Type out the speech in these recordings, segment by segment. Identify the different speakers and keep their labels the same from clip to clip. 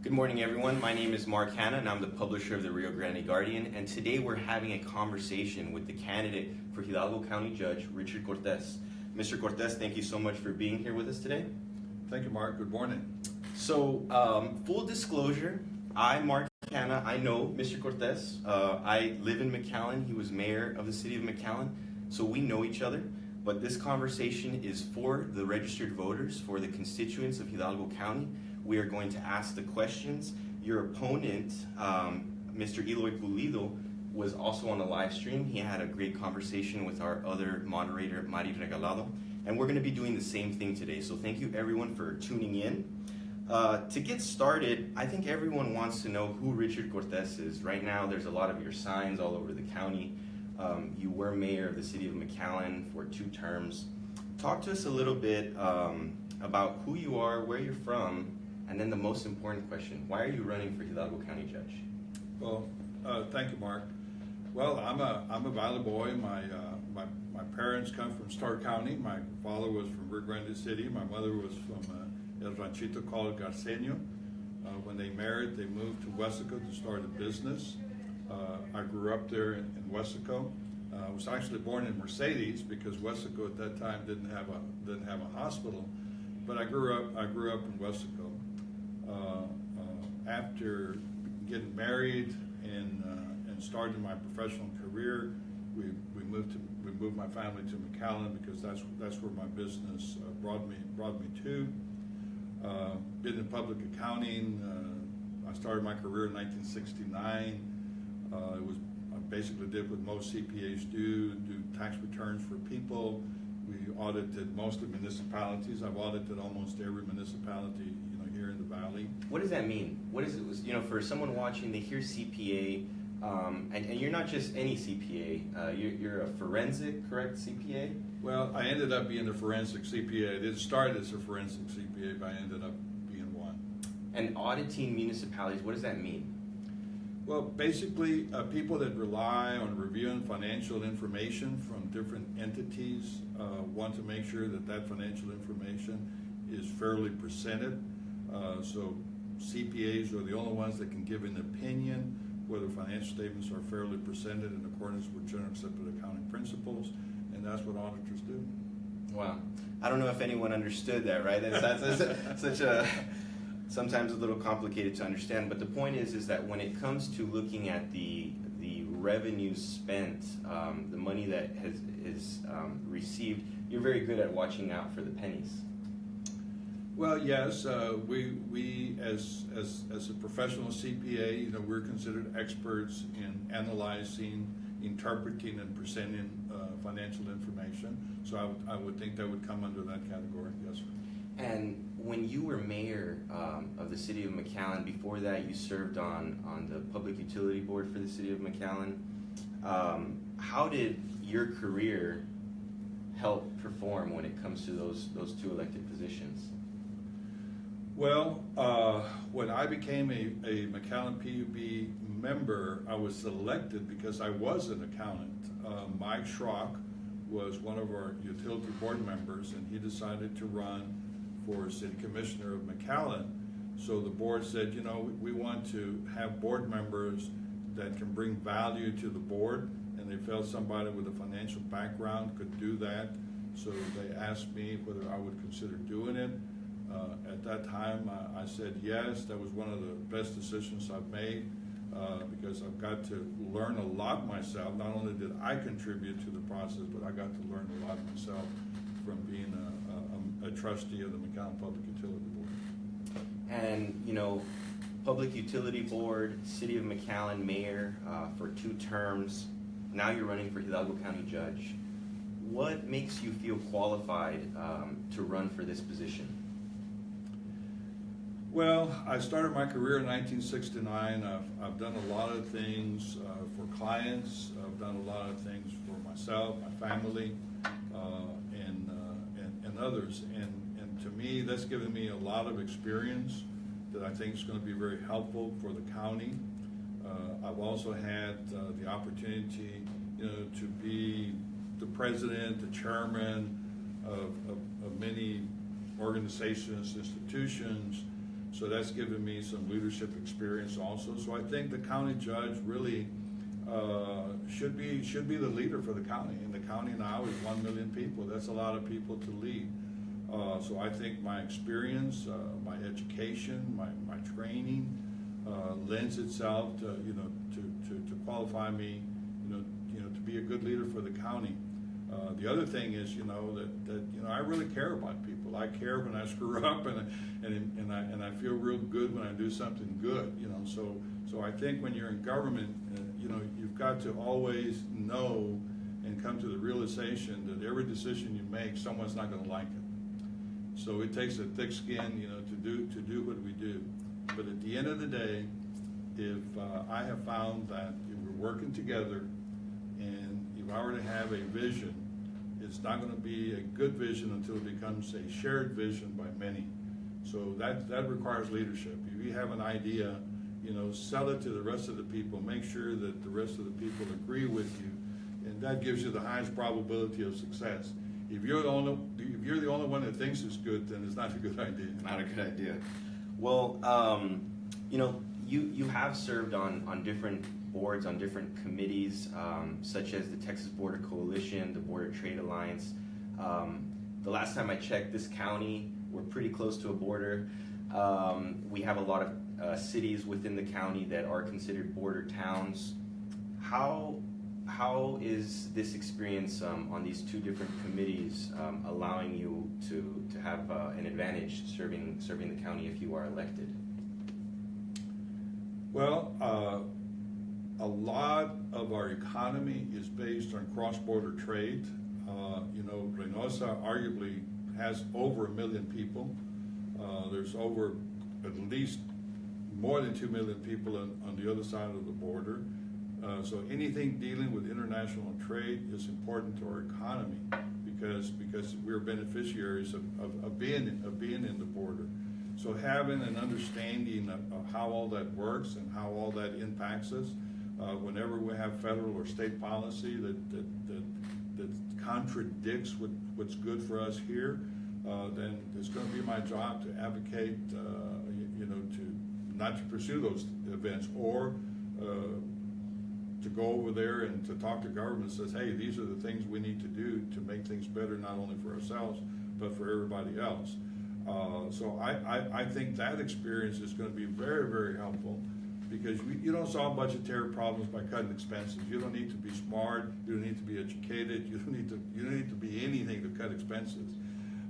Speaker 1: Good morning, everyone. My name is Mark Hanna, and I'm the publisher of the Rio Grande Guardian. And today we're having a conversation with the candidate for Hidalgo County Judge, Richard Cortez. Mr. Cortez, thank you so much for being here with us today.
Speaker 2: Thank you, Mark. Good morning.
Speaker 1: So, full disclosure, Mark Hanna, I know Mr. Cortez. I live in McAllen. He was mayor of the city of McAllen, so we know each other. But this conversation is for the registered voters, for the constituents of Hidalgo County. We are going to ask the questions. Your opponent, Mr. Eloy Pulido, was also on the live stream. He had a great conversation with our other moderator, Mari Regalado, and we're going to be doing the same thing today. So thank you everyone for tuning in. To get started, I think everyone wants to know who Richard Cortez is. Right now, there's a lot of your signs all over the county. You were mayor of the city of McAllen for 2 terms. Talk to us a little bit about who you are, where you're from, and then the most important question, why are you running for Hidalgo County Judge?
Speaker 2: Well, thank you, Mark. Well, I'm a Valley boy. My parents come from Starr County. My father was from Rio Grande City. My mother was from El Ranchito called Garceño. When they married, they moved to Weslaco to start a business. I grew up there in Weslaco. I was actually born in Mercedes because Weslaco at that time didn't have a hospital. But I grew up in Weslaco. After getting married and starting my professional career, we moved my family to McAllen because that's where my business brought me to. Been in public accounting. I started my career in 1969. I basically did what most CPAs do tax returns for people. We audited mostly municipalities. I've audited almost every municipality here in the Valley.
Speaker 1: What does that mean? What is it? For someone watching, they hear CPA, and you're not just any CPA. You're a forensic, correct, CPA?
Speaker 2: Well, I ended up being a forensic CPA. I didn't start as a forensic CPA, but I ended up being one.
Speaker 1: And auditing municipalities, what does that mean?
Speaker 2: Well, basically, people that rely on reviewing financial information from different entities want to make sure that financial information is fairly presented. So CPAs are the only ones that can give an opinion whether financial statements are fairly presented in accordance with general accepted accounting principles, and that's what auditors do.
Speaker 1: Wow. I don't know if anyone understood that, right? That's such a sometimes a little complicated to understand, but the point is that when it comes to looking at the revenue spent, the money that is received, you're very good at watching out for the pennies.
Speaker 2: Well, yes, we as a professional CPA, we're considered experts in analyzing, interpreting, and presenting financial information. So I would think that would come under that category, yes, sir.
Speaker 1: And when you were mayor of the city of McAllen, before that you served on the Public Utility Board for the city of McAllen. How did your career help perform when it comes to those 2 elected positions?
Speaker 2: Well, when I became a McAllen PUB member, I was selected because I was an accountant. Mike Schrock was one of our utility board members, and he decided to run for city commissioner of McAllen. So the board said, we want to have board members that can bring value to the board, and they felt somebody with a financial background could do that. So they asked me whether I would consider doing it. At that time, I said yes. That was one of the best decisions I've made because I've got to learn a lot myself. Not only did I contribute to the process, but I got to learn a lot myself from being a trustee of the McAllen Public Utility Board.
Speaker 1: And, Public Utility Board, City of McAllen Mayor for 2 terms. Now you're running for Hidalgo County Judge. What makes you feel qualified to run for this position?
Speaker 2: Well, I started my career in 1969. I've done a lot of things for clients. I've done a lot of things for myself, my family, and others. And to me, that's given me a lot of experience that I think is going to be very helpful for the county. I've also had the opportunity, to be the president, the chairman of many organizations, institutions, So that's given me some leadership experience also. So I think the county judge really should be the leader for the county. And the county now is 1 million people. That's a lot of people to lead. So I think my experience, my education, my training lends itself to to qualify me to be a good leader for the county. The other thing is that I really care about people. I care when I screw up, and I feel real good when I do something good. So I think when you're in government, you've got to always know and come to the realization that every decision you make, someone's not going to like it. So it takes a thick skin, to do what we do. But at the end of the day, if I have found that if we're working together, and if I were to have a vision, it's not going to be a good vision until it becomes a shared vision by many. So that requires leadership. If you have an idea, sell it to the rest of the people. Make sure that the rest of the people agree with you, and that gives you the highest probability of success. If you're the only one that thinks it's good, then it's not a good idea.
Speaker 1: Not a good idea. Well, you have served on different boards, on different committees, such as the Texas Border Coalition, the Border Trade Alliance. The last time I checked, this county, we're pretty close to a border. We have a lot of cities within the county that are considered border towns. How is this experience on these two different committees allowing you to have an advantage serving the county if you are elected?
Speaker 2: Well, a lot of our economy is based on cross-border trade. Reynosa arguably has over 1 million people. There's over at least more than 2 million people on the other side of the border. So anything dealing with international trade is important to our economy because we're beneficiaries of being in the border. So having an understanding of how all that works and how all that impacts us, whenever we have federal or state policy that contradicts what's good for us here, then it's going to be my job to advocate, to not to pursue those events or to go over there and to talk to government that says, hey, these are the things we need to do to make things better, not only for ourselves, but for everybody else. So I think that experience is going to be very, very helpful because you don't solve budgetary problems by cutting expenses. You don't need to be smart. You don't need to be educated. You don't need to be anything to cut expenses.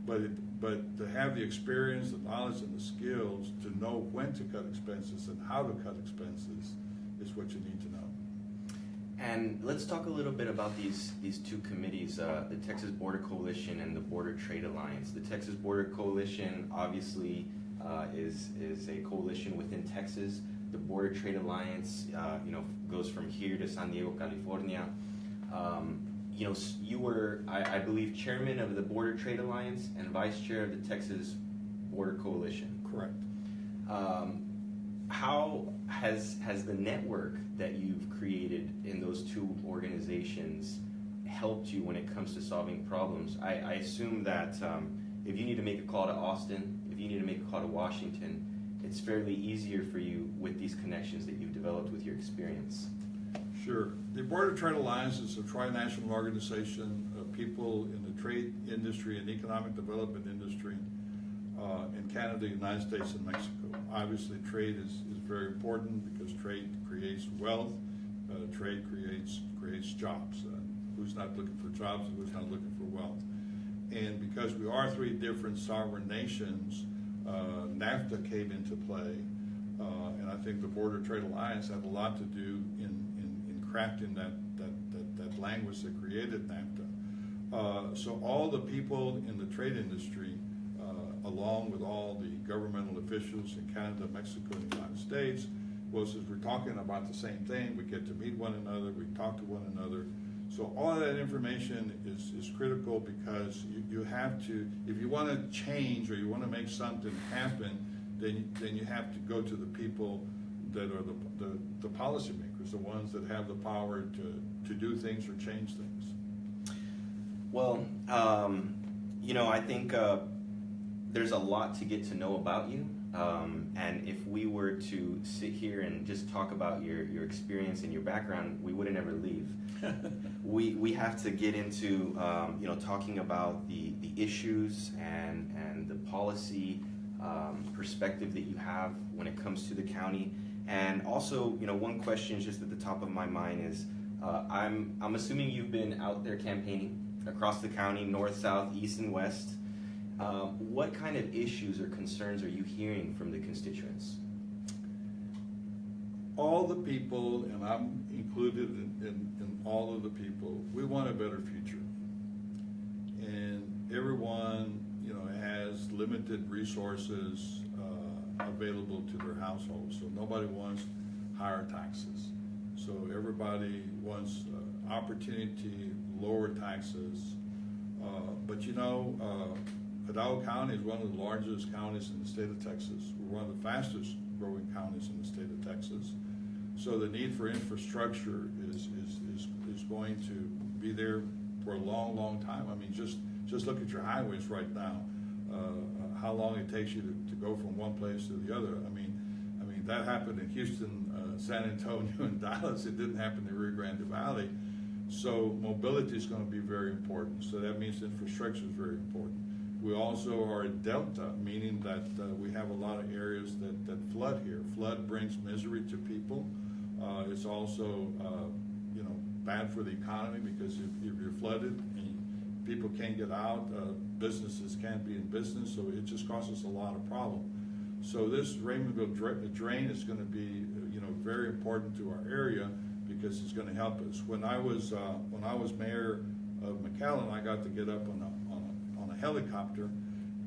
Speaker 2: But to have the experience, the knowledge, and the skills to know when to cut expenses and how to cut expenses is what you need to know.
Speaker 1: And let's talk a little bit about these two committees, the Texas Border Coalition and the Border Trade Alliance. The Texas Border Coalition obviously is a coalition within Texas. The Border Trade Alliance, goes from here to San Diego, California. You were, I believe, chairman of the Border Trade Alliance and vice chair of the Texas Border Coalition.
Speaker 2: Correct.
Speaker 1: How has the network that you've created in those two organizations helped you when it comes to solving problems? I assume that if you need to make a call to Austin, if you need to make a call to Washington, it's fairly easier for you with these connections that you've developed with your experience.
Speaker 2: Sure. The Border Trade Alliance is a tri-national organization of people in the trade industry and economic development industry in Canada, United States, and Mexico. Obviously, trade is very important because trade creates wealth. Trade creates jobs. Who's not looking for jobs and who's not looking for wealth? And because we are three different sovereign nations, NAFTA came into play, and I think the Border Trade Alliance had a lot to do in crafting that language that created NAFTA. So all the people in the trade industry, along with all the governmental officials in Canada, Mexico, and the United States, was as we're talking about the same thing. We get to meet one another, we talk to one another. So all of that information is critical because you have to, if you want to change or you want to make something happen, then you have to go to the people that are the policymakers, the ones that have the power to do things or change things.
Speaker 1: Well, I think there's a lot to get to know about you. And if we were to sit here and just talk about your experience and your background, we wouldn't ever leave. We have to get into talking about the issues and the policy perspective that you have when it comes to the county. And also, one question just at the top of my mind is, I'm assuming you've been out there campaigning across the county, north, south, east, and west. What kind of issues or concerns are you hearing from the constituents?
Speaker 2: All the people, and I'm included in all of the people, we want a better future. And everyone, has limited resources available to their households. So nobody wants higher taxes. So everybody wants opportunity, lower taxes. But Hidalgo County is one of the largest counties in the state of Texas. We're one of the fastest growing counties in the state of Texas. So the need for infrastructure is going to be there for a long, long time. I mean, just look at your highways right now. How long it takes you to go from one place to the other. I mean that happened in Houston, San Antonio, and Dallas. It didn't happen in Rio Grande Valley. So mobility is going to be very important. So that means infrastructure is very important. We also are a delta, meaning that we have a lot of areas that flood here. Flood brings misery to people. It's also bad for the economy, because if you're flooded and people can't get out, businesses can't be in business, so it just causes a lot of problem. So this Raymondville drain is going to be very important to our area, because it's going to help us. When I was mayor of McAllen, I got to get up on a helicopter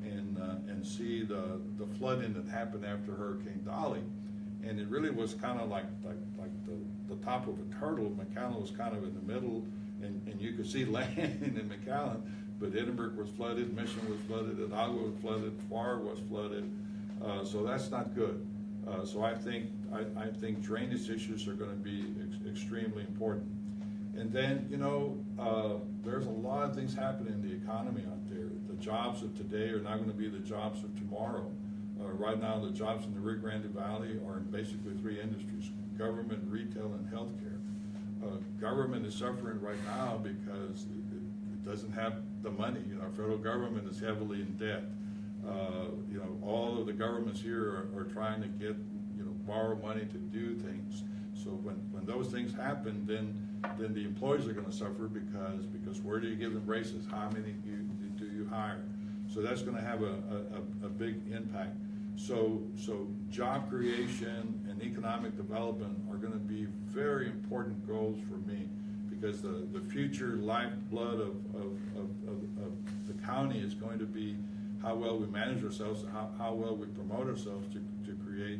Speaker 2: and see the flooding that happened after Hurricane Dolly, and it really was kind of like the top of a turtle. McAllen was kind of in the middle, and you could see land in McAllen, but Edinburgh was flooded, Mission was flooded, Hidalgo was flooded, FAR was flooded, so that's not good. So I think drainage issues are going to be extremely important. And then, there's a lot of things happening in the economy out there. The jobs of today are not going to be the jobs of tomorrow. Right now, the jobs in the Rio Grande Valley are in basically three industries: government, retail, and healthcare. Government is suffering right now because it doesn't have the money. Our federal government is heavily in debt. All of the governments here are trying to get, borrow money to do things. So when those things happen, then the employees are going to suffer, because where do you give them raises? How many do you hire? So that's going to have a big impact. So job creation and economic development are going to be very important goals for me, because the future lifeblood of the county is going to be how well we manage ourselves, how well we promote ourselves to create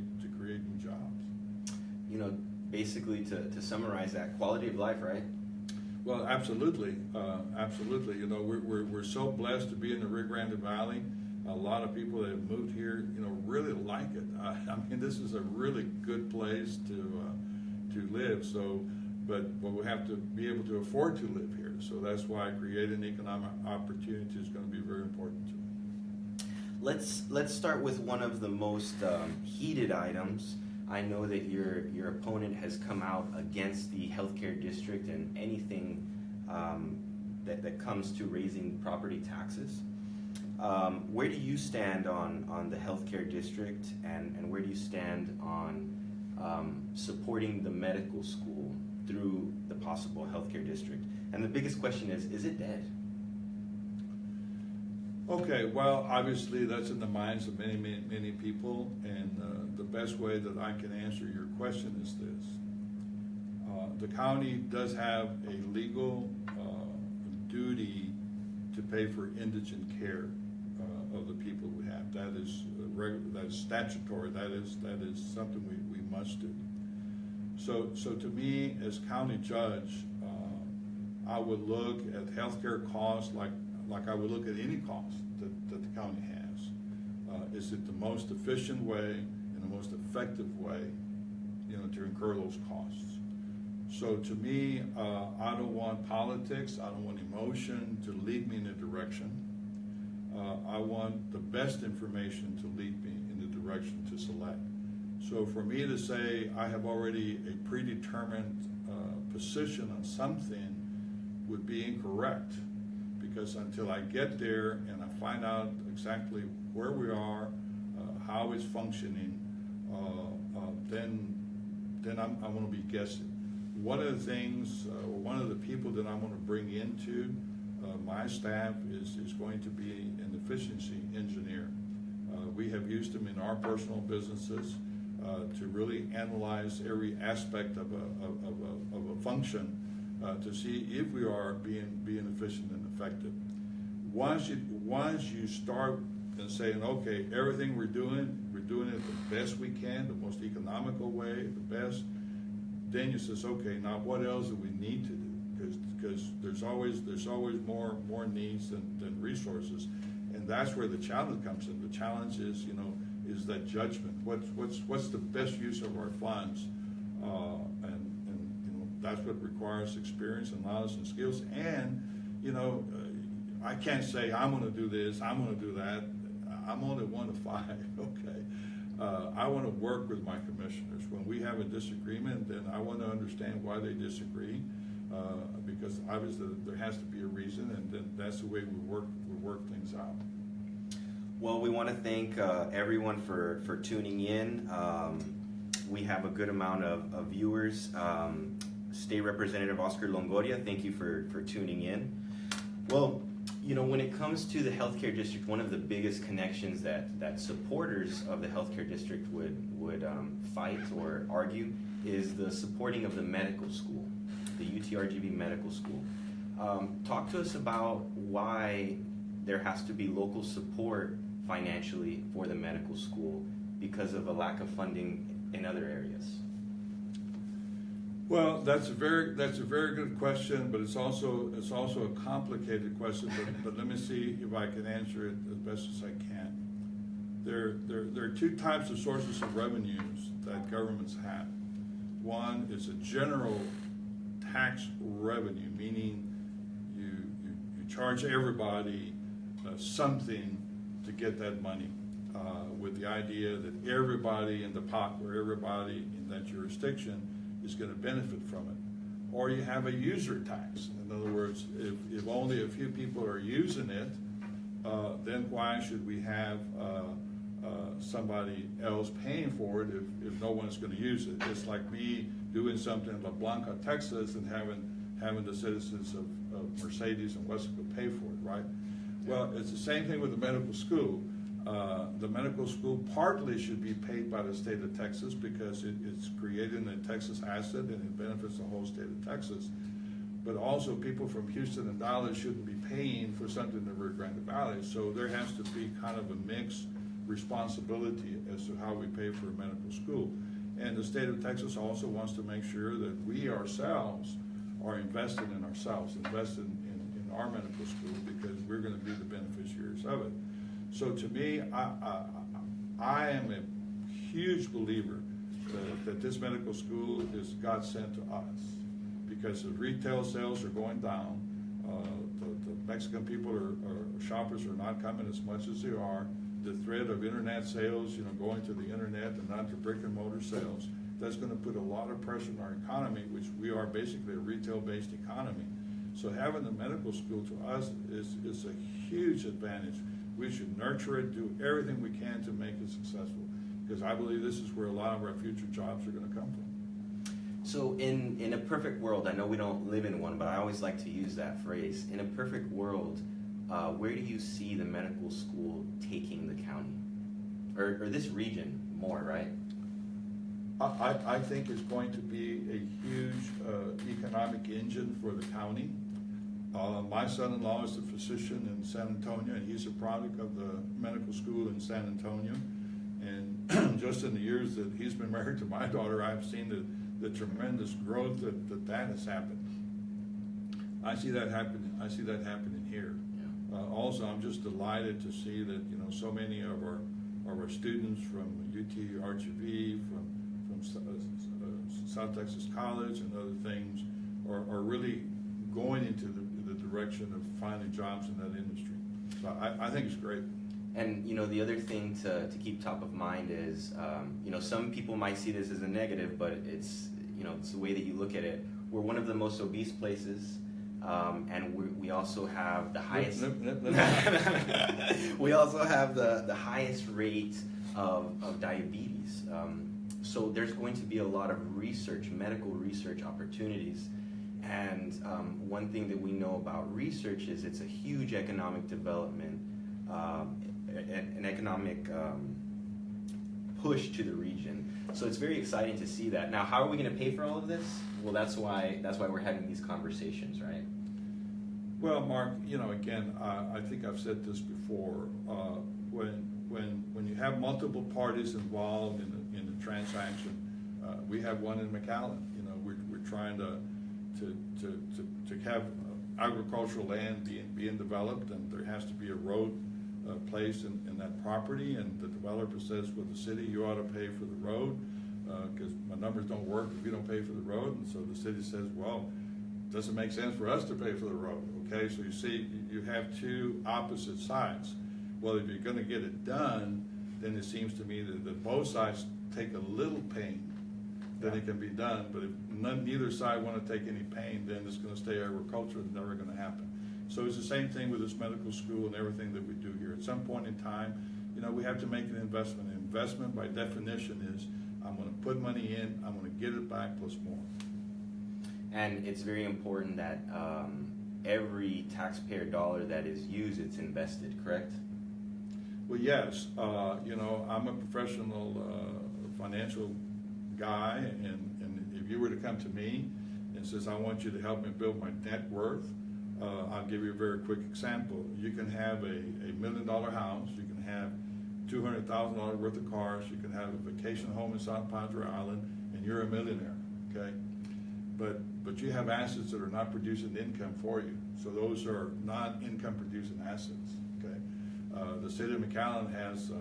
Speaker 2: new jobs.
Speaker 1: Basically to summarize that, quality of life, right?
Speaker 2: Well, absolutely, absolutely. We're so blessed to be in the Rio Grande Valley. A lot of people that have moved here, really like it. I mean, this is a really good place to live. So, but we have to be able to afford to live here. So that's why creating economic opportunity is going to be very important to me.
Speaker 1: Let's start with one of the most heated items. I know that your opponent has come out against the healthcare district and anything that comes to raising property taxes. Where do you stand on the healthcare district, and where do you stand on supporting the medical school through the possible healthcare district? And the biggest question is it dead?
Speaker 2: Okay, well, obviously that's in the minds of many, many, many people, and the best way that I can answer your question is this. The county does have a legal duty to pay for indigent care of the people we have. That is statutory. That is something we must do. So to me, as county judge, I would look at healthcare costs like I would look at any cost that the county has. Is it the most efficient way and the most effective way, to incur those costs? So to me, I don't want politics, I don't want emotion to lead me in a direction. I want the best information to lead me in the direction to select. So for me to say I have already a predetermined position on something would be incorrect, because until I get there and I find out exactly where we are, how it's functioning, then I'm going to be guessing. One of the things, one of the people that I'm going to bring into my staff is going to be an efficiency engineer. We have used them in our personal businesses to really analyze every aspect of a function to see if we are being efficient and effective. Once you start and saying, okay, everything we're doing it the best we can, the most economical way, the best, then you says, okay, now what else do we need to do? Because there's always more needs than resources, and that's where the challenge comes in. The challenge is, is that judgment. What's the best use of our funds, and that's what requires experience and knowledge and skills. And I can't say I'm going to do this, I'm going to do that. I'm only one of five. Okay. I want to work with my commissioners. When we have a disagreement, then I want to understand why they disagree, because obviously there has to be a reason, and then that's the way we work things out.
Speaker 1: Well, we want to thank everyone for tuning in. We have a good amount of viewers. State Representative Oscar Longoria, thank you for tuning in. Well, when it comes to the healthcare district, one of the biggest connections that supporters of the healthcare district would fight or argue is the supporting of the medical school, the UTRGV Medical School. Talk to us about why there has to be local support financially for the medical school because of a lack of funding in other areas.
Speaker 2: Well, that's a very good question, but it's also a complicated question. But let me see if I can answer it as best as I can. There are two types of sources of revenues that governments have. One is a general tax revenue, meaning you charge everybody something to get that money, with the idea that everybody in the pot or everybody in that jurisdiction is going to benefit from it. Or you have a user tax. In other words, if only a few people are using it, then why should we have somebody else paying for it if no one's going to use it? It's like me doing something in La Blanca, Texas, and having the citizens of Mercedes and Wesco pay for it, right? Well, it's the same thing with the medical school. The medical school partly should be paid by the state of Texas because it's creating a Texas asset and it benefits the whole state of Texas. But also people from Houston and Dallas shouldn't be paying for something in the Rio Grande Valley. So there has to be kind of a mixed responsibility as to how we pay for a medical school. And the state of Texas also wants to make sure that we ourselves are invested in ourselves, invested in our medical school, because we're going to be the beneficiaries of it. So to me, I am a huge believer that this medical school is God sent to us, because the retail sales are going down. The Mexican people or shoppers are not coming as much as they are. The threat of internet sales, going to the internet and not to brick and mortar sales, that's going to put a lot of pressure on our economy, which we are basically a retail-based economy. So having the medical school to us is a huge advantage. We should nurture it, do everything we can to make it successful, because I believe this is where a lot of our future jobs are going to come from.
Speaker 1: So in a perfect world, I know we don't live in one, but I always like to use that phrase. In a perfect world, where do you see the medical school taking the county? Or this region more, right?
Speaker 2: I think it's going to be a huge economic engine for the county. My son-in-law is a physician in San Antonio, and he's a product of the medical school in San Antonio. And just in the years that he's been married to my daughter, I've seen the tremendous growth that has happened. I see that happening here. Yeah. Also, I'm just delighted to see that so many of our students from UT-RGV, from South Texas College and other things are really going into the direction of finding jobs in that industry. So I think it's great.
Speaker 1: And the other thing to keep top of mind is, some people might see this as a negative, but it's the way that you look at it. We're one of the most obese places, and we also have the highest. We also have the highest rate of diabetes. So there's going to be a lot of research, medical research opportunities. And one thing that we know about research is it's a huge economic development, an economic push to the region. So it's very exciting to see that. Now, how are we going to pay for all of this? Well, that's why we're having these conversations, right?
Speaker 2: Well, Mark, again, I think I've said this before. When you have multiple parties involved in the transaction, we have one in McAllen. We're trying to have agricultural land being developed, and there has to be a road placed in that property, and the developer says, well, the city, you ought to pay for the road, because my numbers don't work if you don't pay for the road. And so the city says, well, it doesn't make sense for us to pay for the road. Okay, so you see, you have two opposite sides. Well, if you're going to get it done, then it seems to me that both sides take a little pain, then it can be done. But if neither side want to take any pain, then it's going to stay agriculture. It's never going to happen. So it's the same thing with this medical school and everything that we do here. At some point in time, we have to make an investment. An investment, by definition, is I'm going to put money in, I'm going to get it back plus more. And
Speaker 1: it's very important that every taxpayer dollar that is used, it's invested, correct?
Speaker 2: Well, yes. I'm a professional financial guy, and if you were to come to me and says, I want you to help me build my net worth, I'll give you a very quick example. You can have a $1 million house, you can have $200,000 worth of cars, you can have a vacation home in South Padre Island, and you're a millionaire, okay? But you have assets that are not producing income for you. So those are non-income producing assets, okay? The city of McAllen has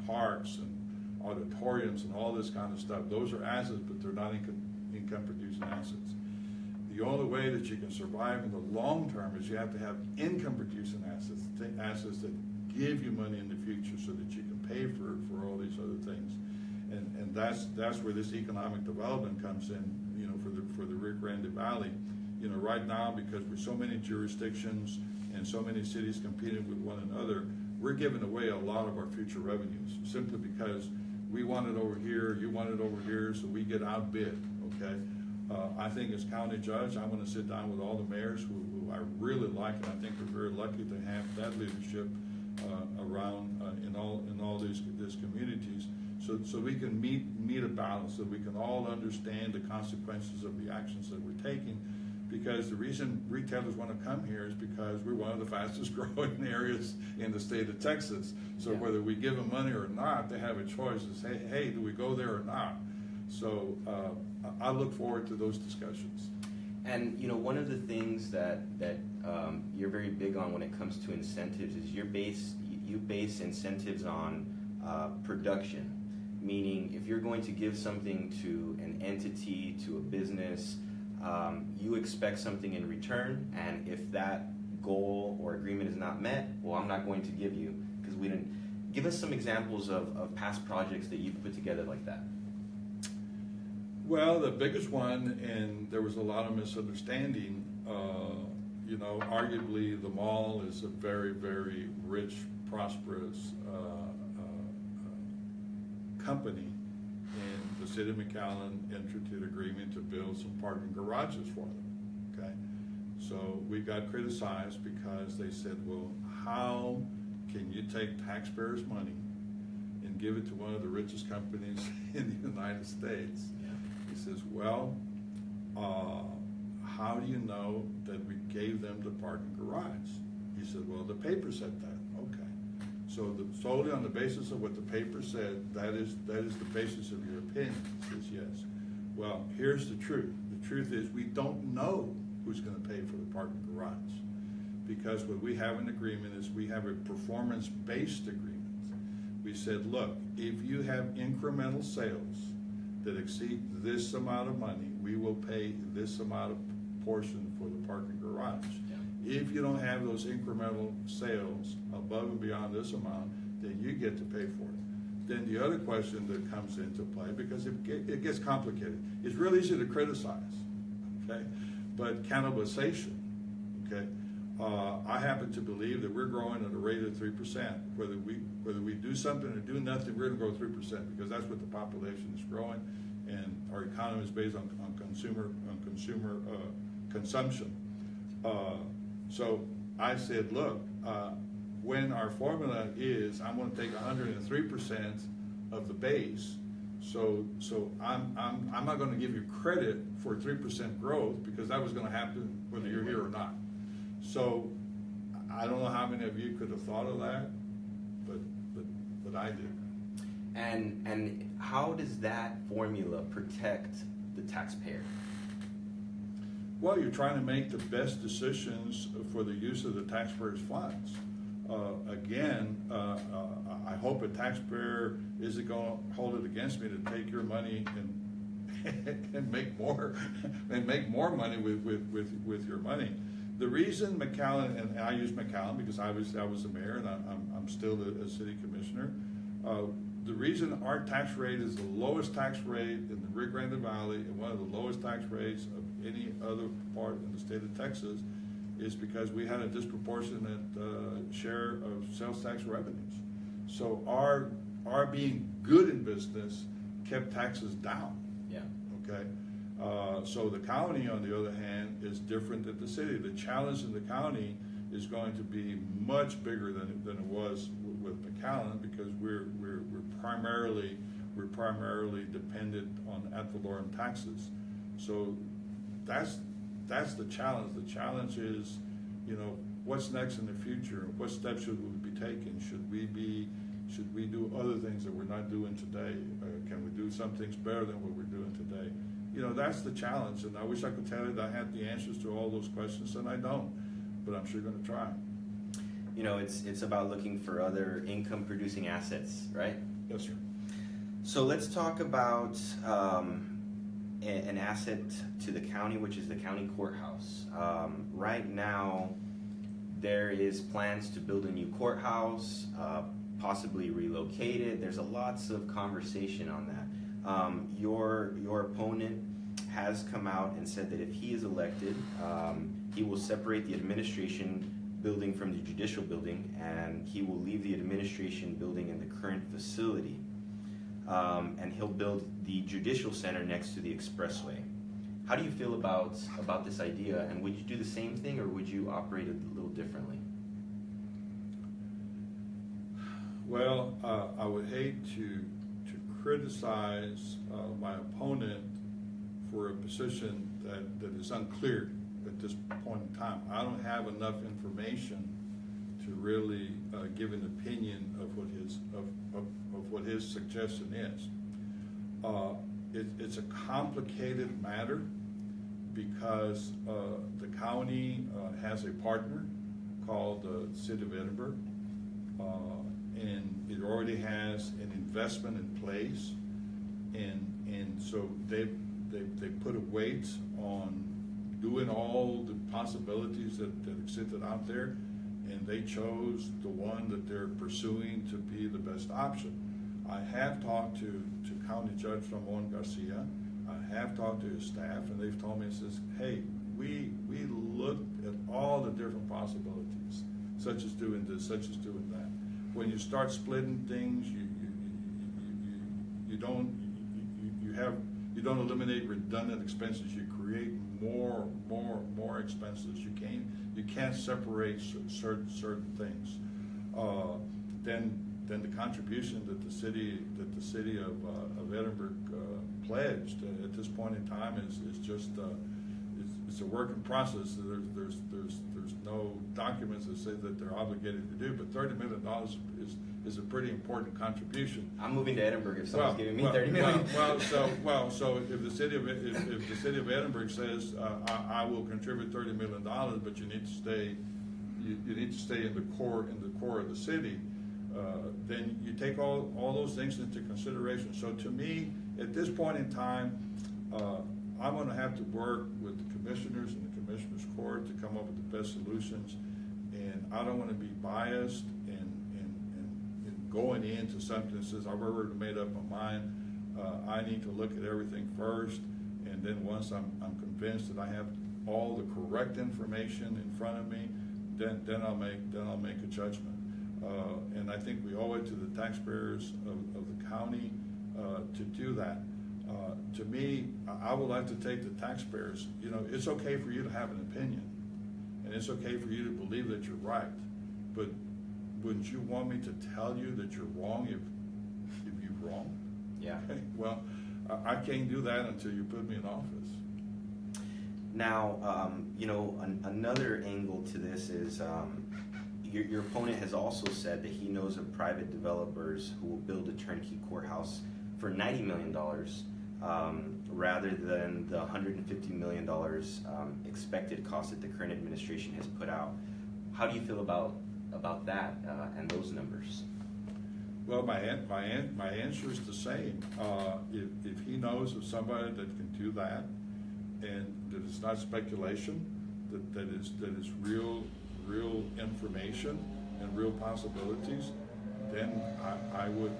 Speaker 2: parks and auditoriums and all this kind of stuff. Those are assets, but they're not income producing assets. The only way that you can survive in the long term is you have to have income producing assets that give you money in the future so that you can pay for all these other things. And that's where this economic development comes in, for the Rio Grande Valley. Right now, because we're so many jurisdictions and so many cities competing with one another, we're giving away a lot of our future revenues simply because we want it over here, you want it over here, so we get outbid, okay? I think as county judge, I'm going to sit down with all the mayors who I really like, and I think we're very lucky to have that leadership around in all these communities, so we can meet a balance, so we can all understand the consequences of the actions that we're taking. Because the reason retailers want to come here is because we're one of the fastest growing areas in the state of Texas. So whether we give them money or not, they have a choice. Is hey, do we go there or not? So I look forward to those discussions.
Speaker 1: And one of the things that you're very big on when it comes to incentives is you base incentives on production. Meaning, if you're going to give something to an entity, to a business, you expect something in return, and if that goal or agreement is not met, well, I'm not going to give you, because we didn't. Give us some examples of past projects that you've put together like that.
Speaker 2: Well, the biggest one, and there was a lot of misunderstanding, arguably the mall is a very, very rich, prosperous company. The city of McAllen entered into an agreement to build some parking garages for them, okay? So we got criticized because they said, well, how can you take taxpayers' money and give it to one of the richest companies in the United States? Yeah. He says, well, how do you know that we gave them the parking garage? He said, well, the paper said that. Okay. So solely on the basis of what the paper said, that is the basis of your opinion. He says, yes. Well, here's the truth. The truth is we don't know who's going to pay for the parking garage, because what we have in agreement is we have a performance-based agreement. We said, look, if you have incremental sales that exceed this amount of money, we will pay this amount of portion for the parking garage. Yeah. If you don't have those incremental sales above and beyond this amount, then you get to pay for it. Then the other question that comes into play, because it gets complicated, it's real easy to criticize, okay? But cannibalization, okay? I happen to believe that we're growing at a rate of 3%. Whether we do something or do nothing, we're going to grow 3% because that's what the population is growing, and our economy is based on consumer consumption. So I said, look, when our formula is, I'm going to take 103% of the base. So I'm not going to give you credit for 3% growth because that was going to happen whether you're here or not. So I don't know how many of you could have thought of that, but I did.
Speaker 1: And how does that formula protect the taxpayer?
Speaker 2: Well, you're trying to make the best decisions for the use of the taxpayers' funds. I hope a taxpayer isn't going to hold it against me to take your money and make more money with your money. The reason McAllen, and I use McAllen because obviously I was the mayor and I'm still a city commissioner. The reason our tax rate is the lowest tax rate in the Rio Grande Valley and one of the lowest tax rates of any other part in the state of Texas is because we had a disproportionate share of sales tax revenues. So our being good in business kept taxes down. Yeah. Okay. So the county, on the other hand, is different than the city. The challenge in the county is going to be much bigger than it was with McAllen because we're primarily dependent on ad valorem taxes. So that's the challenge. The challenge is, what's next in the future? What steps should we be taking? Should we do other things that we're not doing today? Can we do some things better than what we're doing today? That's the challenge, and I wish I could tell you that I had the answers to all those questions, and I don't, but I'm sure going to try.
Speaker 1: It's about looking for other income-producing assets, right?
Speaker 2: Yes, sir.
Speaker 1: So let's talk about an asset to the county, which is the county courthouse. Right now, there is plans to build a new courthouse, possibly relocate it. There's lots of conversation on that. Your opponent has come out and said that if he is elected, he will separate the administration building from the judicial building, and he will leave the administration building in the current facility. And he'll build the judicial center next to the expressway. How do you feel about this idea, and would you do the same thing, or would you operate a little differently?
Speaker 2: Well, I would hate to criticize my opponent for a position that is unclear at this point in time. I don't have enough information to really give an opinion of what his suggestion is. It's a complicated matter because the county has a partner called the City of Edinburgh, and it already has an investment in place, and so they put a weight on doing all the possibilities that existed out there, and they chose the one that they're pursuing to be the best option. I have talked to County Judge Ramon Garcia. I have talked to his staff, and they've told me, hey, we looked at all the different possibilities, such as doing this, such as doing that. When you start splitting things, you don't eliminate redundant expenses. You create more expenses. You can't separate certain things. Then the contribution that the city of Edinburgh pledged at this point in time is just it's a work in process. There's no documents that say that they're obligated to do, but $30 million is a pretty important contribution.
Speaker 1: I'm moving to Edinburgh if someone's giving me $30 million.
Speaker 2: So if the city of Edinburgh says I will contribute $30 million, but you need to stay in the core of the city, then you take all those things into consideration. So to me, at this point in time, I'm gonna have to work with the commissioners and the commissioners court to come up with the best solutions. And I don't wanna be biased and going into something that says, I've already made up my mind. I need to look at everything first, and then once I'm convinced that I have all the correct information in front of me, then I'll make a judgment. And I think we owe it to the taxpayers of the county to do that. To me, I would like to take the taxpayers, you know, it's okay for you to have an opinion, and it's okay for you to believe that you're right, but wouldn't you want me to tell you that you're wrong if you're wrong?
Speaker 1: Yeah.
Speaker 2: Okay, well, I can't do that until you put me in office.
Speaker 1: Now, you know, another angle to this is your opponent has also said that he knows of private developers who will build a turnkey courthouse for $90 million rather than the $150 million expected cost that the current administration has put out. How do you feel about that and those numbers?
Speaker 2: Well, my answer is the same. If he knows of somebody that can do that, and that it's not speculation, that is real information and real possibilities, then I would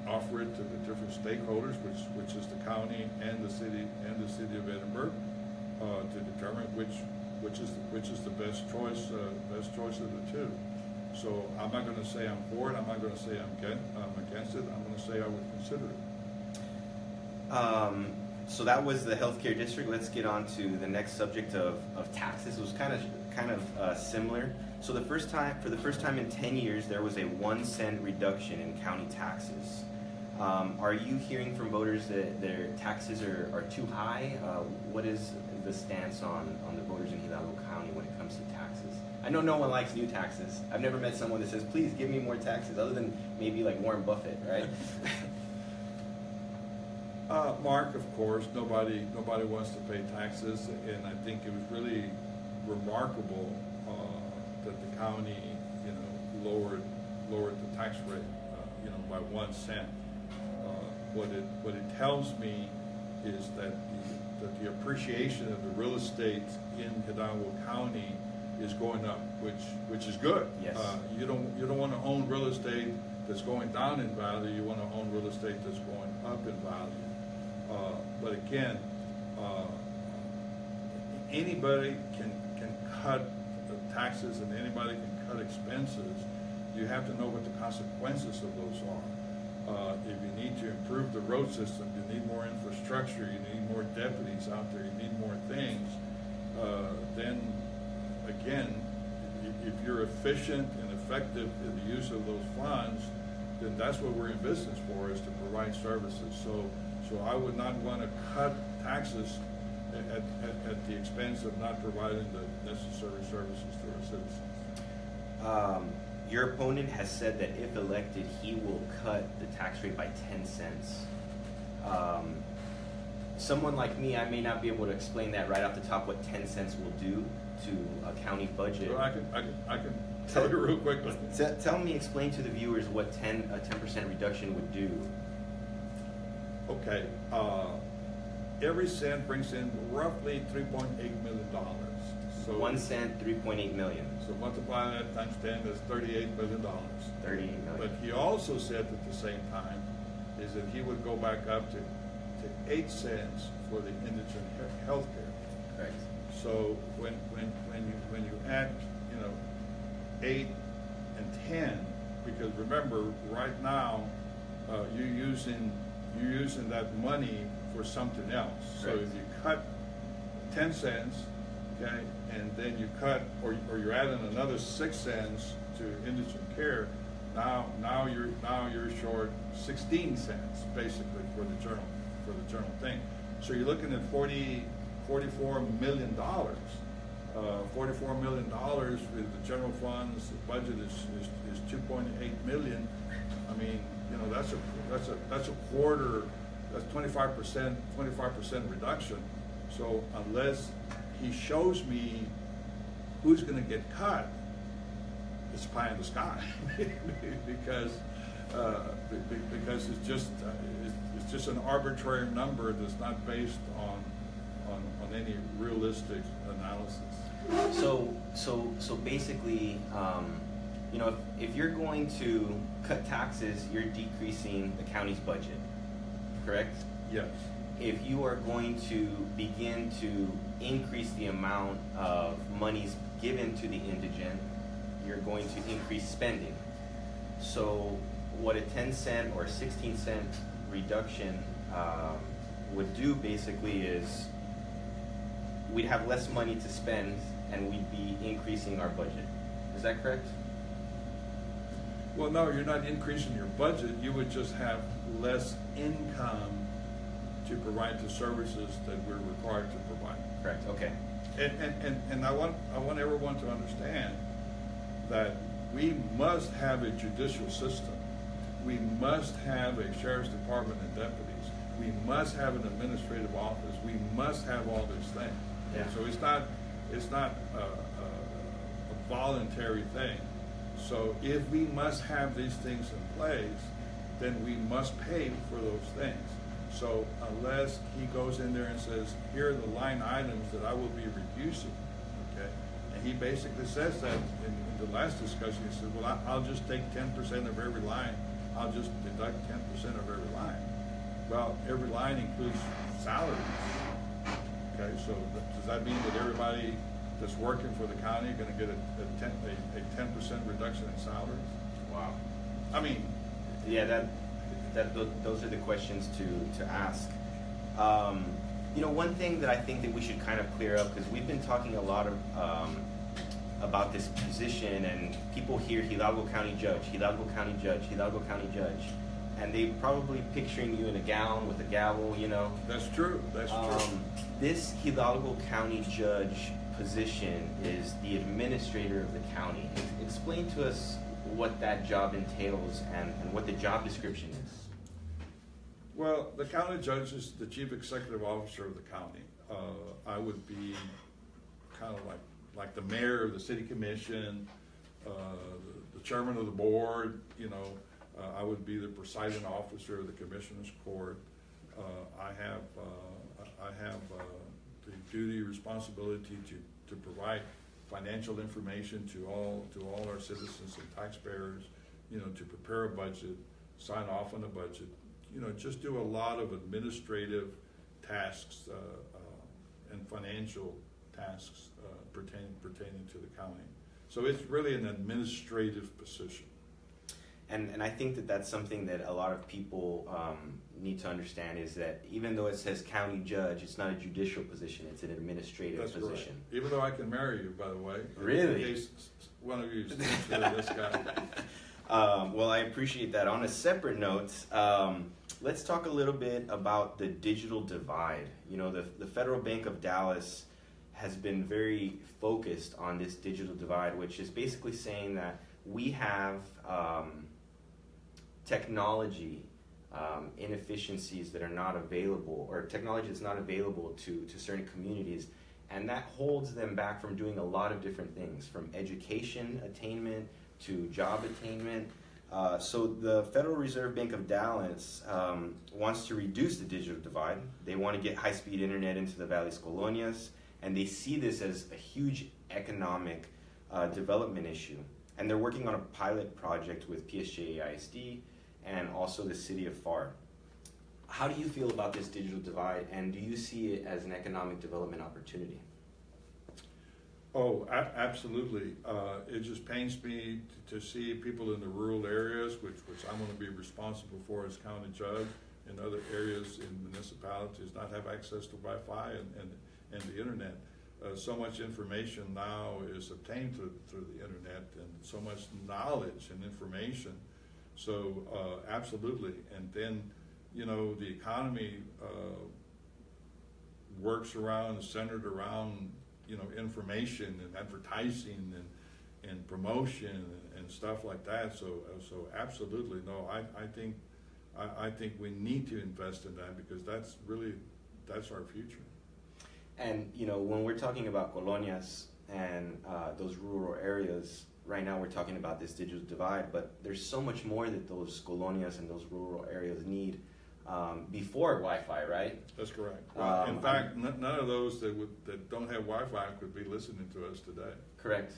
Speaker 2: offer it to the different stakeholders, which is the county and the city of Edinburgh, to determine which is the best choice of the two. So I'm not going to say I'm for it. I'm not going to say I'm against it. I'm going to say I would consider it.
Speaker 1: So that was the healthcare district. Let's get on to the next subject of taxes. It was kind of similar. So for the first time in 10 years, there was a 1 cent reduction in county taxes. Are you hearing from voters that their taxes are too high? What is the stance on the voters in Hidalgo County when it comes to taxes? I know no one likes new taxes. I've never met someone that says, please give me more taxes, other than maybe like Warren Buffett, right?
Speaker 2: Mark, of course, nobody wants to pay taxes, and I think it was really remarkable that the county, you know, lowered the tax rate, you know, by 1 cent. What it tells me is that the appreciation of the real estate in Hidalgo County is going up, which is good.
Speaker 1: Yes.
Speaker 2: You don't want to own real estate that's going down in value. You want to own real estate that's going up in value. But again, anybody can cut taxes and anybody can cut expenses. You have to know what the consequences of those are. If you need to improve the road system, you need more infrastructure, you need more deputies out there, you need more things, then again, if you're efficient and effective in the use of those funds, then that's what we're in business for, is to provide services. So I would not want to cut taxes at the expense of not providing the necessary services to our citizens.
Speaker 1: Your opponent has said that if elected, he will cut the tax rate by 10 cents. Someone like me, I may not be able to explain that right off the top, what 10 cents will do to a county budget.
Speaker 2: Well, I can tell you real quickly.
Speaker 1: Explain to the viewers what a 10% reduction would do.
Speaker 2: Okay, every cent brings in roughly $3.8 million. So
Speaker 1: 1 cent, 3.8 million.
Speaker 2: So multiply that times 10, that's $38 million.
Speaker 1: 38 million.
Speaker 2: But he also said at the same time is that he would go back up to 8 cents for the indigent health care.
Speaker 1: Correct.
Speaker 2: So when you add, you know, 8 and 10, because remember right now you're using that money for something else. So
Speaker 1: Right.
Speaker 2: if you cut 10 cents, okay, and then you cut or you're adding another 6 cents to indigent care, now you're short 16 cents basically for the journal thing. So you're looking at $44 million. $44 million with the general funds. The budget is $2.8 million. I mean, you know, that's a quarter. That's 25% reduction. So unless he shows me who's going to get cut, it's pie in the sky because it's just an arbitrary number that's not based on any realistic analysis.
Speaker 1: So basically, you know, if you're going to cut taxes, you're decreasing the county's budget, correct?
Speaker 2: Yes.
Speaker 1: If you are going to begin to increase the amount of monies given to the indigent, you're going to increase spending. So what a 10-cent or 16-cent reduction would do basically is we'd have less money to spend and we'd be increasing our budget. Is that correct?
Speaker 2: Well, no, you're not increasing your budget. You would just have less income to provide the services that we're required to provide.
Speaker 1: Correct. Okay.
Speaker 2: And I want everyone to understand that we must have a judicial system. We must have a sheriff's department and deputies. We must have an administrative office. We must have all these things.
Speaker 1: Yeah.
Speaker 2: So it's not a voluntary thing. So if we must have these things in place, then we must pay for those things. So unless he goes in there and says, here are the line items that I will be reducing, okay? And he basically says that in the last discussion. He said, well, I'll just take 10% of every line. I'll just deduct 10% of every line. Well, every line includes salaries. Okay, so does that mean that everybody that's working for the county going to get a 10% reduction in salaries?
Speaker 1: Wow.
Speaker 2: I mean,
Speaker 1: yeah, those are the questions to ask. You know, one thing that I think that we should kind of clear up, because we've been talking a lot of about this position, and people hear Hidalgo County Judge, Hidalgo County Judge, Hidalgo County Judge, and they probably picturing you in a gown with a gavel, you know.
Speaker 2: that's true. That's true.
Speaker 1: This Hidalgo County Judge position is the administrator of the county. Explain to us what that job entails and what the job description is.
Speaker 2: Well, the county judge is the chief executive officer of the county. I would be kind of like the mayor of the city commission, the chairman of the board, you know. I would be the presiding officer of the commissioner's court. I have the duty, responsibility to provide financial information to all our citizens and taxpayers, you know, to prepare a budget, sign off on the budget, you know, just do a lot of administrative tasks and financial tasks pertaining to the county. So it's really an administrative position.
Speaker 1: And I think that that's something that a lot of people need to understand, is that even though it says county judge, it's not a judicial position, it's an administrative
Speaker 2: That's
Speaker 1: position.
Speaker 2: correct. Even though I can marry you, by the way.
Speaker 1: Really?
Speaker 2: In case one of you is this guy.
Speaker 1: Well, I appreciate that. On a separate note, let's talk a little bit about the digital divide. You know, the Federal Bank of Dallas has been very focused on this digital divide, which is basically saying that we have technology inefficiencies that are not available, or technology that's not available to certain communities, and that holds them back from doing a lot of different things, from education attainment to job attainment. So the Federal Reserve Bank of Dallas wants to reduce the digital divide. They want to get high-speed internet into the Valles Colonias, and they see this as a huge economic development issue. And they're working on a pilot project with PSJ ISD and also the city of FAR. How do you feel about this digital divide, and do you see it as an economic development opportunity?
Speaker 2: Oh, absolutely. It just pains me to see people in the rural areas, which I'm going to be responsible for as county judge, in other areas in municipalities not have access to Wi-Fi and the internet. So much information now is obtained through the internet, and so much knowledge and information. So absolutely. And then, you know, the economy works around, centered around, you know, information and advertising and promotion and stuff like that. So absolutely, no, I think we need to invest in that, because that's our future.
Speaker 1: And, you know, when we're talking about colonias and those rural areas, right now we're talking about this digital divide, but there's so much more that those colonias and those rural areas need. before Wi-Fi, right?
Speaker 2: That's correct. Well, in fact, none of those that don't have Wi-Fi could be listening to us today.
Speaker 1: Correct.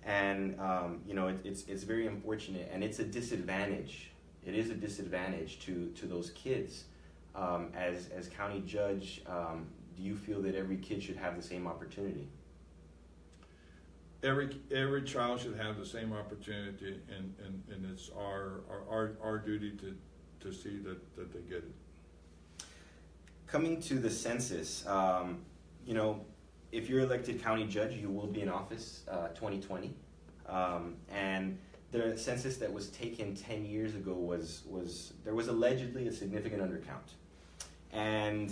Speaker 1: And it's very unfortunate, and it's a disadvantage. It is a disadvantage to those kids. As county judge, do you feel that every kid should have the same opportunity?
Speaker 2: Every child should have the same opportunity, and it's our duty to see that they get it.
Speaker 1: Coming to the census, if you're elected county judge, you will be in office 2020, and the census that was taken 10 years ago there was allegedly a significant undercount, and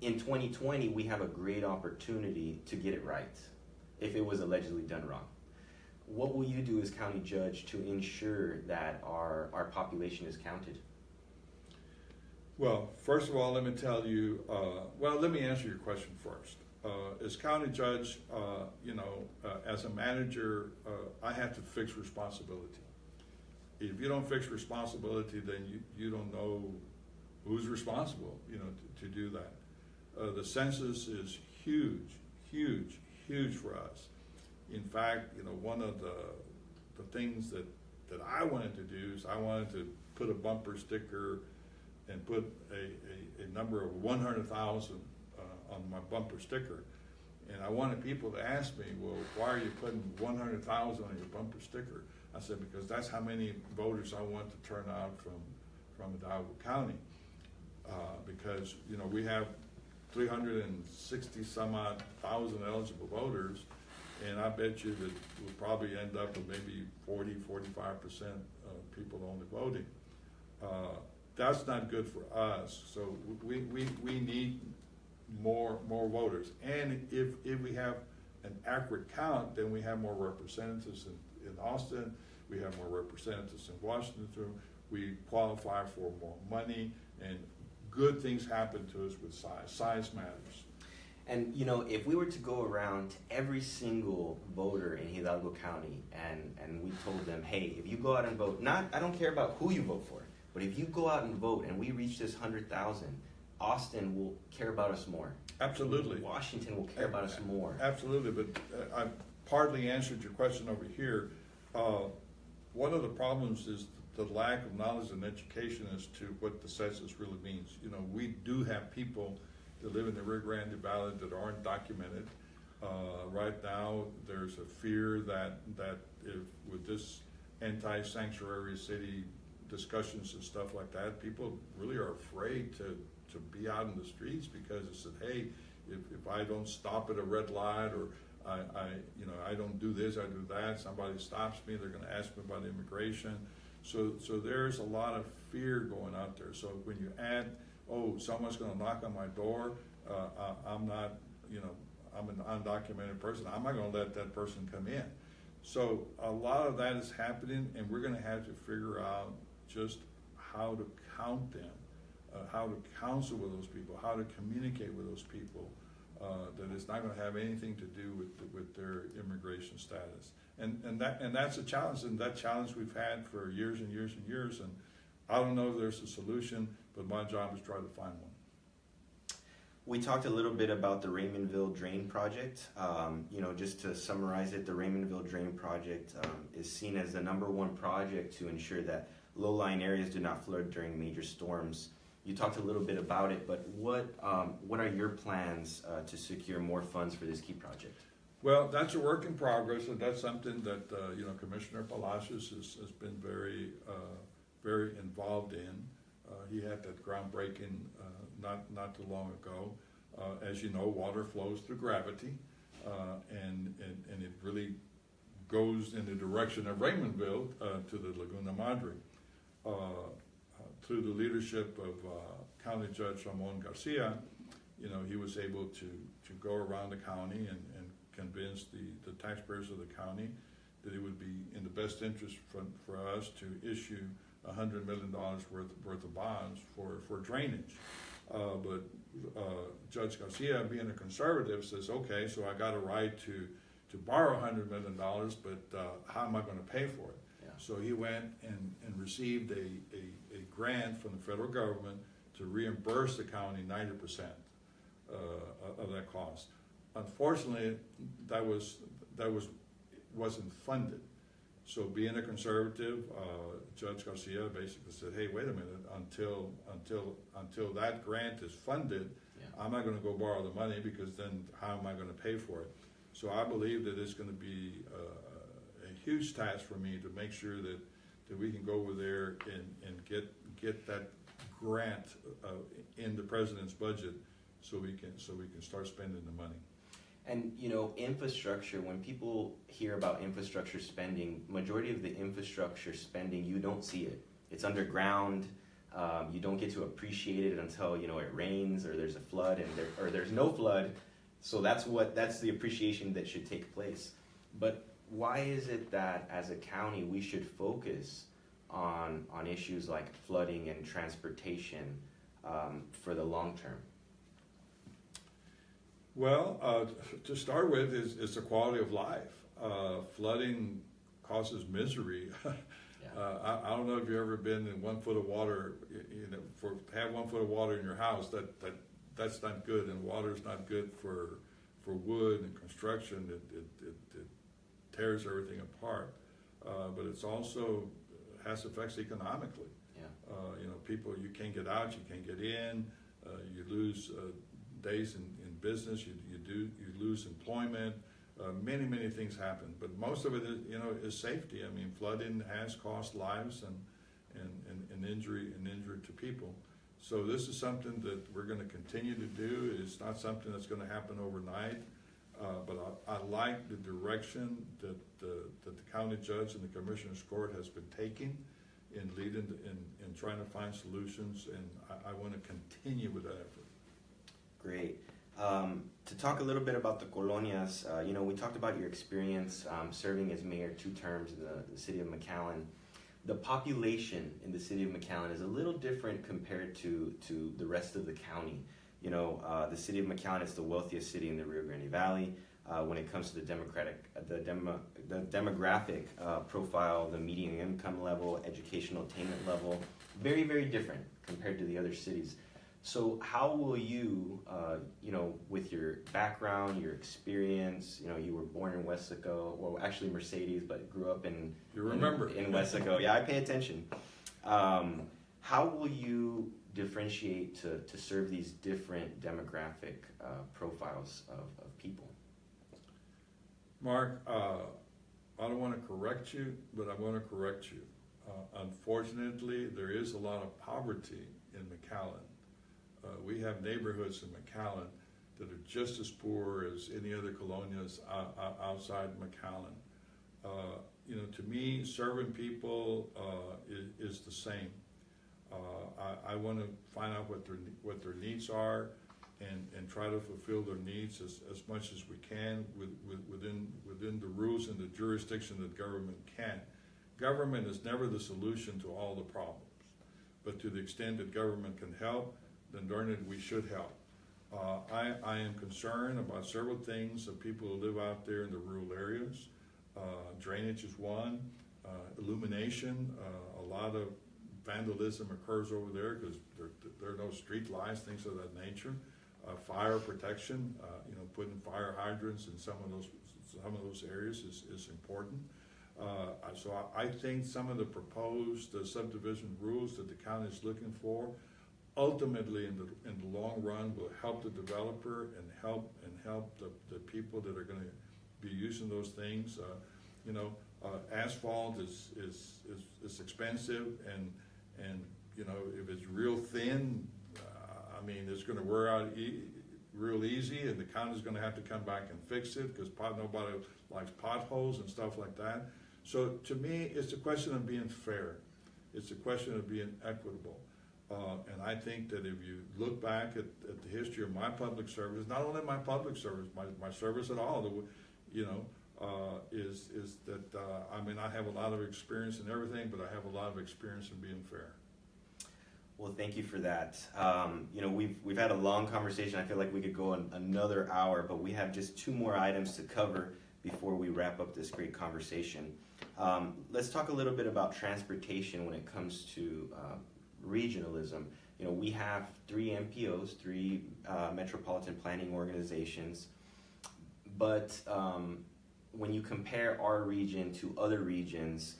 Speaker 1: in 2020 we have a great opportunity to get it right if it was allegedly done wrong. What will you do as county judge to ensure that our population is counted?
Speaker 2: Well, first of all, let me tell you, let me answer your question first. As county judge, as a manager, I have to fix responsibility. If you don't fix responsibility, then you don't know who's responsible, to do that. The census is huge for us. In fact, one of the things that I wanted to do is I wanted to put a bumper sticker and put a number of 100,000 on my bumper sticker. And I wanted people to ask me, well, why are you putting 100,000 on your bumper sticker? I said, because that's how many voters I want to turn out from Hidalgo County. Because, we have 360 some odd thousand eligible voters, and I bet you that we'll probably end up with maybe 40-45% of people only voting. That's not good for us. So we need more voters. And if we have an accurate count, then we have more representatives in Austin. We have more representatives in Washington. We qualify for more money, and good things happen to us with size. Size matters.
Speaker 1: And if we were to go around to every single voter in Hidalgo County and we told them, hey, if you go out and vote, I don't care about who you vote for, but if you go out and vote and we reach this 100,000, Austin will care about us more.
Speaker 2: Absolutely.
Speaker 1: Washington will care about us more.
Speaker 2: Absolutely, but I partly answered your question over here. One of the problems is the lack of knowledge and education as to what the census really means. We do have people that live in the Rio Grande Valley that aren't documented. Right now, there's a fear that if with this anti-sanctuary city discussions and stuff like that, people really are afraid to be out in the streets because it said, hey, if I don't stop at a red light or I don't do this, I do that, somebody stops me, they're going to ask me about immigration. So there's a lot of fear going out there. So when you add, someone's going to knock on my door, I'm not, I'm an undocumented person, I'm not going to let that person come in. So a lot of that is happening, and we're going to have to figure out just how to count them, how to counsel with those people, how to communicate with those people, that it's not going to have anything to do with their immigration status. And that's a challenge, and that challenge we've had for years and years and years, and I don't know if there's a solution, but my job is try to find one.
Speaker 1: We talked a little bit about the Raymondville Drain Project. Just to summarize it, the Raymondville Drain Project is seen as the #1 project to ensure that low-lying areas do not flood during major storms. You talked a little bit about it, but what are your plans to secure more funds for this key project?
Speaker 2: Well, that's a work in progress, and that's something that Commissioner Palacios has been very involved in. He had that groundbreaking not too long ago. As you know, water flows through gravity, and it really goes in the direction of Raymondville to the Laguna Madre. Through the leadership of County Judge Ramon Garcia, he was able to go around the county and convince the taxpayers of the county that it would be in the best interest for us to issue $100 million worth of bonds for drainage. But Judge Garcia, being a conservative, says, okay, so I got a right to borrow $100 million, but how am I going to pay for it?
Speaker 1: Yeah.
Speaker 2: So he went and received a grant from the federal government to reimburse the county 90% of that cost. Unfortunately, that wasn't funded. So being a conservative, Judge Garcia basically said, "Hey, wait a minute! Until that grant is funded, I'm not going to go borrow the money, because then how am I going to pay for it?" So I believe that it's going to be a huge task for me to make sure that we can go over there and get that grant in the president's budget, so we can start spending the money.
Speaker 1: And infrastructure, when people hear about infrastructure spending, majority of the infrastructure spending, you don't see it. It's underground. You don't get to appreciate it until it rains, or there's a flood, or there's no flood. So that's the appreciation that should take place. But why is it that as a county we should focus on issues like flooding and transportation for the long term?
Speaker 2: Well, to start with, is the quality of life. Flooding causes misery. I don't know if you've ever been in 1 foot of water. To have 1 foot of water in your house, that's not good, and water's not good for wood and construction. It tears everything apart. But it's also has effects economically. People, you can't get out, you can't get in, you lose days in business, you lose employment, many things happen, but most of it is safety. I mean, flooding has cost lives and injury to people. So this is something that we're going to continue to do. It's not something that's going to happen overnight, but I like the direction that the county judge and the commissioner's court has been taking in leading in trying to find solutions, and I want to continue with that effort.
Speaker 1: Great. To talk a little bit about the colonias, we talked about your experience serving as mayor 2 terms in the city of McAllen. The population in the city of McAllen is a little different compared to the rest of the county. The city of McAllen is the wealthiest city in the Rio Grande Valley. When it comes to the demographic profile, the median income level, educational attainment level, very, very different compared to the other cities. So how will you, with your background, your experience, you were born in Weslaco, well, actually Mercedes, but grew up in Weslaco. Yeah, I pay attention. How will you differentiate to serve these different demographic profiles of people?
Speaker 2: Mark, I don't want to correct you, but I'm going to correct you. Unfortunately, there is a lot of poverty in McAllen. We have neighborhoods in McAllen that are just as poor as any other colonias outside McAllen. To me, serving people is the same. I want to find out what their needs are, and try to fulfill their needs as much as we can within the rules and the jurisdiction that government can. Government is never the solution to all the problems, but to the extent that government can help, then darn it, we should help. I am concerned about several things of people who live out there in the rural areas. Drainage is one, illumination, a lot of vandalism occurs over there because there are no street lights, things of that nature. Fire protection, putting fire hydrants in some of those areas is important. So I think some of the proposed subdivision rules that the county is looking for, ultimately in the long run, will help the developer and help the people that are going to be using those things. Asphalt is expensive, and if it's real thin, it's going to wear out real easy, and the county's going to have to come back and fix it because nobody likes potholes and stuff like that. So to me, it's a question of being fair. It's a question of being equitable. And I think that if you look back at the history of my public service, not only my public service, my service at all, is that I have a lot of experience in everything, but I have a lot of experience in being fair.
Speaker 1: Well, thank you for that. We've had a long conversation. I feel like we could go another hour, but we have just 2 more items to cover before we wrap up this great conversation. Let's talk a little bit about transportation when it comes to regionalism. You know, we have 3 MPOs, 3 metropolitan planning organizations, but when you compare our region to other regions,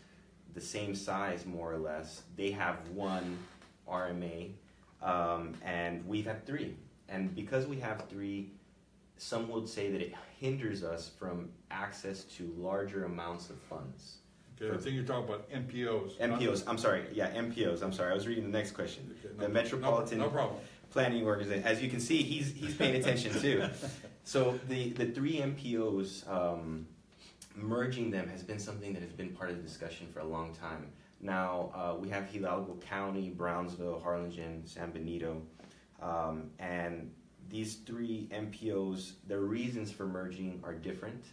Speaker 1: the same size more or less, they have 1 RMA, and we've had 3. And because we have 3, some would say that it hinders us from access to larger amounts of funds.
Speaker 2: Okay, I think you're talking about MPOs.
Speaker 1: MPOs, I'm sorry, yeah, MPOs, I'm sorry, I was reading the next question.
Speaker 2: Okay,
Speaker 1: The Metropolitan
Speaker 2: no problem.
Speaker 1: Planning Organization, as you can see, he's paying attention too. So the 3 MPOs, merging them has been something that has been part of the discussion for a long time. Now, we have Hidalgo County, Brownsville, Harlingen, San Benito, and these 3 MPOs, their reasons for merging are different.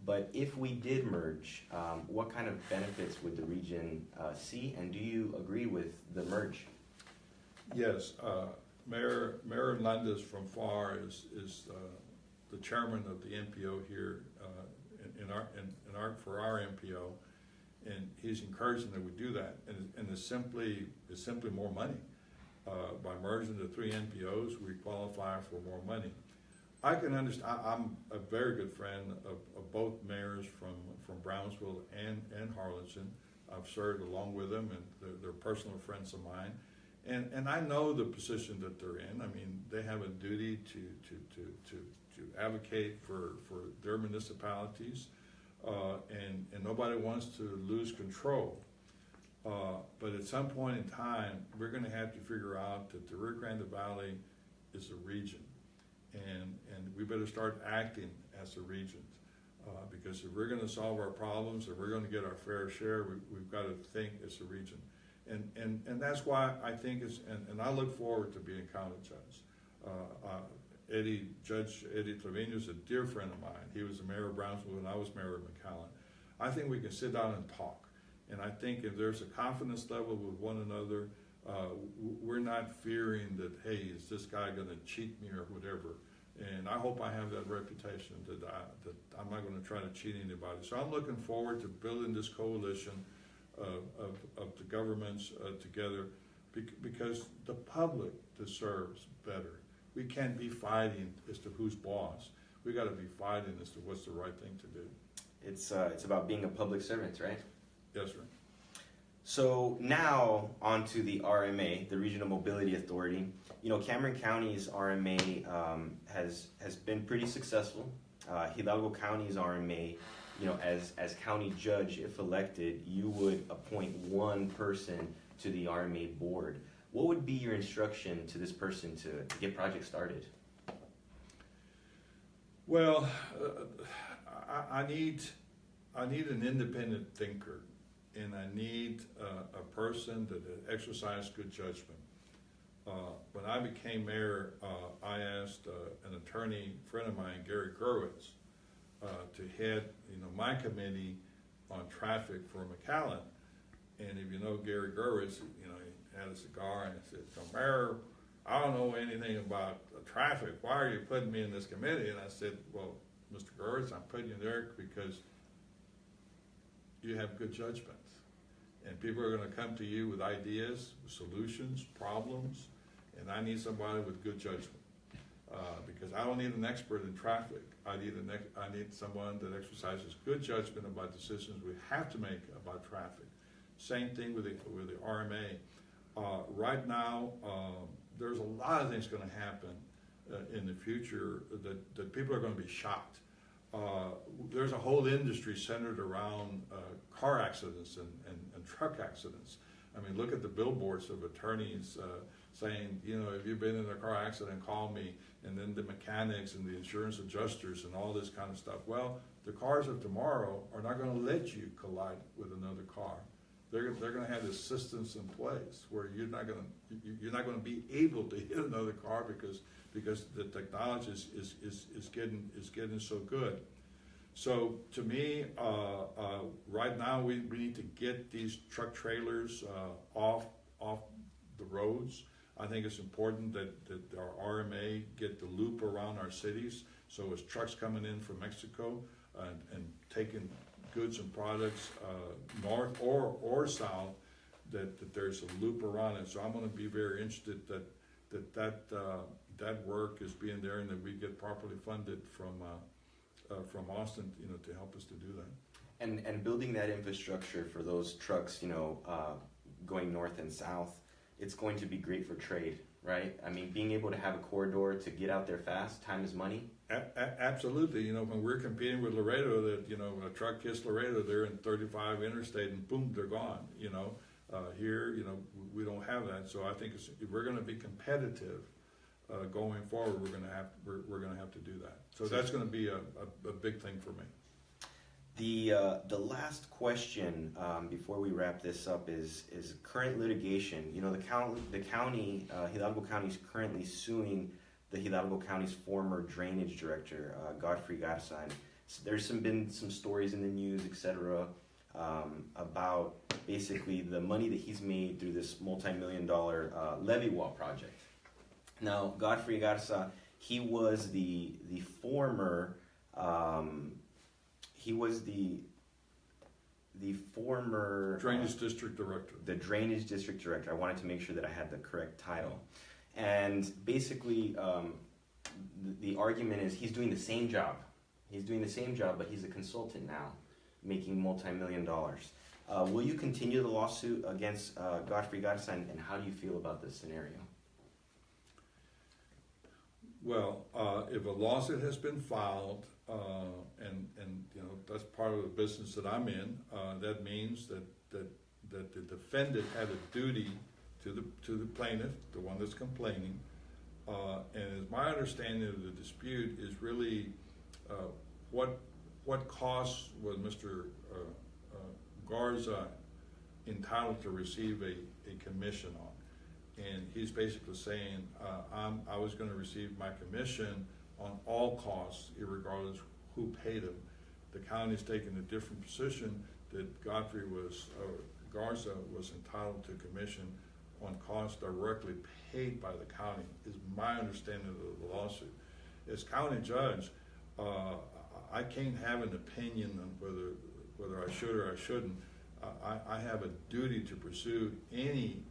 Speaker 1: But if we did merge, what kind of benefits would the region see? And do you agree with the merge?
Speaker 2: Yes, Mayor Hernandez from FAR is the chairman of the MPO here for our MPO, and he's encouraging that we do that. And it's simply more money. By merging the 3 MPOs, we qualify for more money. I can understand. I'm a very good friend of both mayors from Brownsville and Harlingen. I've served along with them, and they're personal friends of mine. And I know the position that they're in. I mean, they have a duty to advocate for their municipalities, and nobody wants to lose control. But at some point in time, we're going to have to figure out that the Rio Grande Valley is a region, and we better start acting as a region, because if we're going to solve our problems, if we're going to get our fair share, we've got to think as a region. And that's why I think and I look forward to being county judge. Judge Eddie Trevino is a dear friend of mine. He was the mayor of Brownsville when I was mayor of McAllen. I think we can sit down and talk. And I think if there's a confidence level with one another, we're not fearing that, hey, is this guy going to cheat me or whatever. And I hope I have that reputation that I'm not going to try to cheat anybody. So I'm looking forward to building this coalition of the governments together, because the public deserves better. We can't be fighting as to who's boss. We got to be fighting as to what's the right thing to do.
Speaker 1: It's about being a public servant, right?
Speaker 2: Yes, sir.
Speaker 1: So now on to the RMA, the Regional Mobility Authority. You know, Cameron County's RMA has been pretty successful. Hidalgo County's RMA, you know, as county judge, if elected, you would appoint 1 person to the RMA board. What would be your instruction to this person to get projects started?
Speaker 2: Well, I need an independent thinker, and I need a person that exercises good judgment. When I became mayor, I asked an attorney friend of mine, Gary Gerwitz, to head my committee on traffic for McAllen. And if you know Gary Gerwitz, he had a cigar and he said, "So Mayor, I don't know anything about traffic. Why are you putting me in this committee?" And I said, "Well, Mr. Gerwitz, I'm putting you there because you have good judgment. And people are going to come to you with ideas, solutions, problems, and I need somebody with good judgment. Because I don't need an expert in traffic. I need someone that exercises good judgment about decisions we have to make about traffic. Same thing with the RMA. Right now, there's a lot of things going to happen in the future that people are going to be shocked. There's a whole industry centered around car accidents and truck accidents. I mean, look at the billboards of attorneys saying, if you've been in a car accident, call me. And then the mechanics and the insurance adjusters and all this kind of stuff. Well, the cars of tomorrow are not going to let you collide with another car. They're going to have the systems in place where you're not going to be able to hit another car because the technology is getting so good. So to me, right now we need to get these truck trailers off the roads. I think it's important that our RMA get the loop around our cities. So as trucks coming in from Mexico and taking goods and products north or south, that there's a loop around it. So I'm going to be very interested that work is being there and that we get properly funded from Austin, to help us to do that.
Speaker 1: And building that infrastructure for those trucks, going north and south, it's going to be great for trade, right? I mean, being able to have a corridor to get out there fast, time is money.
Speaker 2: Absolutely. When we're competing with Laredo, that a truck hits Laredo, they're in 35 interstate, and boom, they're gone. Here, we don't have that. So I think if we're going to be competitive going forward, we're going to have to do that. So that's going to be a big thing for me.
Speaker 1: The last question before we wrap this up is current litigation. The county, Hidalgo County, is currently suing the Hidalgo County's former drainage director, Godfrey Garza. And there's been some stories in the news, etc., about basically the money that he's made through this multi-million-dollar levee wall project. Now, Godfrey Garza, he was the former. He was the former
Speaker 2: drainage district director.
Speaker 1: The drainage district director. I wanted to make sure that I had the correct title. And basically, the argument is he's doing the same job. He's doing the same job, but he's a consultant now, making multi-million dollars. Will you continue the lawsuit against Godfrey Garza, and how do you feel about this scenario?
Speaker 2: Well, if a lawsuit has been filed, and that's part of the business that I'm in, that means that the defendant had a duty to the plaintiff, the one that's complaining, and as my understanding of the dispute is really what costs was Mr. Garza entitled to receive a commission on. And he's basically saying, I was going to receive my commission on all costs, irregardless who paid him. The county's taken a different position that Garza was entitled to commission on costs directly paid by the county, is my understanding of the lawsuit. As county judge, I can't have an opinion on whether I should or I shouldn't. I have a duty to pursue any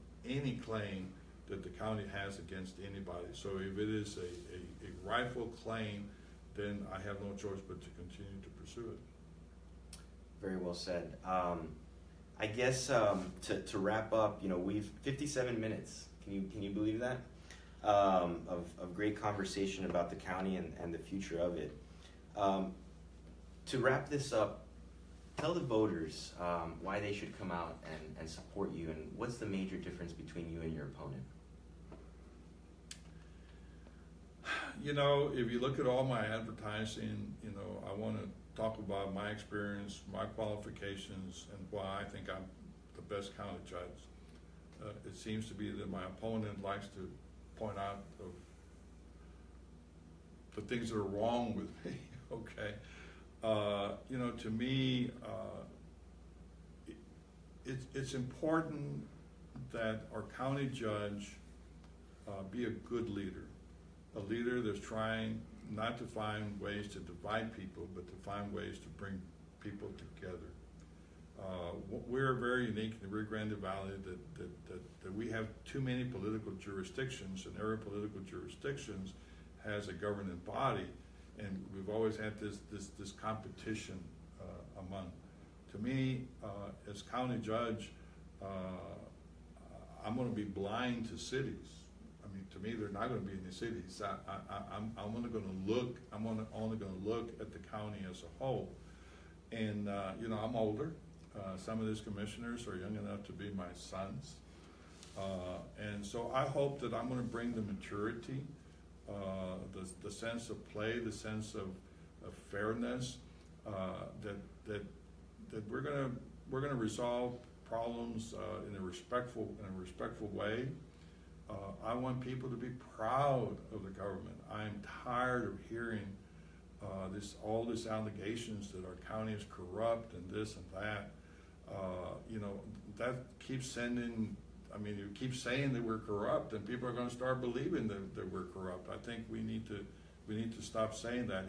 Speaker 2: claim that the county has against anybody. So if it is a rightful claim, then I have no choice but to continue to pursue it.
Speaker 1: Very well said. I guess to wrap up, we've 57 minutes. Can you believe that? Of great conversation about the county and the future of it. To wrap this up, tell the voters why they should come out and support you, and what's the major difference between you and your opponent?
Speaker 2: If you look at all my advertising, I want to talk about my experience, my qualifications, and why I think I'm the best county judge. It seems to be that my opponent likes to point out the things that are wrong with me, okay? To me, it's important that our county judge be a good leader, a leader that's trying not to find ways to divide people, but to find ways to bring people together. We're very unique in the Rio Grande Valley that we have too many political jurisdictions, and every political jurisdictions has a governing body, and we've always had this competition among. To me, as county judge, I'm going to be blind to cities. I mean, to me, they're not going to be any cities. I'm only going to look. I'm only going to look at the county as a whole. And I'm older. Some of these commissioners are young enough to be my sons, and so I hope that I'm going to bring the maturity, the sense of play, the sense of fairness, that we're going to resolve problems in a respectful way. I want people to be proud of the government. I am tired of hearing all these allegations that our county is corrupt and this and that. That keeps sending. I mean, you keep saying that we're corrupt, and people are going to start believing that we're corrupt. I think we need to stop saying that.